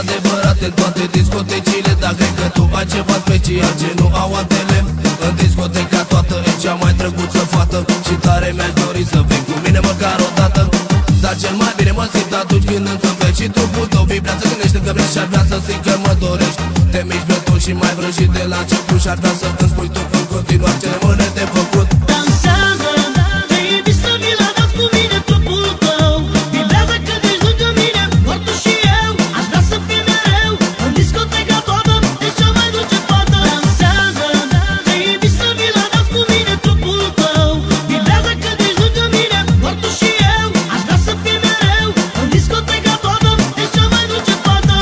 adevărat în toate discotecile. Dar cred că tu ai ceva special ce nu au altele. În discoteca toată e cea mai drăguță fată și tare mi-aș dori să vii cu mine măcar o dată. Dar cel mai bine mă simt atunci când îmi zâmbești și trupul tău vibrează, gândește că vrei și ar vrea să zic că mă dorești. Te miști beton și mai vrăjit de la început și ar vrea să îmi spui tu în continuare ce rămâne de făcut. Dansează, te iubi să vii la dans cu mine, trupul tău vibrează când ești lângă mine, doar tu și eu. Aș vrea să fii mereu în discoteca toată, ești cea mai dulce fată. Dansează, te iubi să vii la dans cu mine, trupul tău vibrează când ești lângă mine, doar tu și eu. Aș vrea să fii mereu în discoteca toată, ești cea mai dulce fată.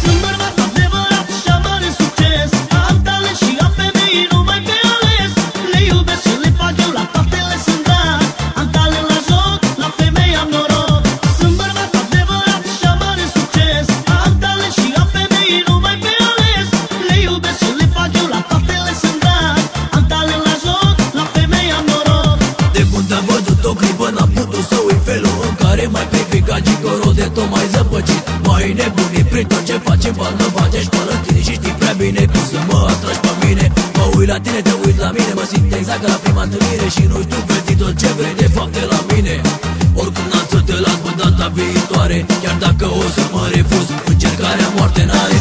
Sunt bărbat adevărat și am mare succes, am talent și am femei numai pe ales. Le iubesc și le fac eu, la toate le sunt dat. Am talent la joc, la femei am noroc. Sunt bărbat adevărat și am mare succes, am talent și am femei numai pe ales. Le iubesc și le fac eu, la toate le sunt dat. Am talent la joc, la femei am noroc. De când am văzut o clipă n-am putut să uit felul în care m-ai privit ca gigolo de tot mai zăpăcit. M-ai nebunit prin tot ce facem, bani mă batești pe tine și știi prea bine cum să mă atragi pe mine. Mă uit la tine, te uit la mine, mă simt exact ca la prima întâlnire și nu știu feti tot ce vrei de fapt de la mine. Oricum n-am să te las pe data viitoare, chiar dacă o să mă refuz, încercarea moarte n-are.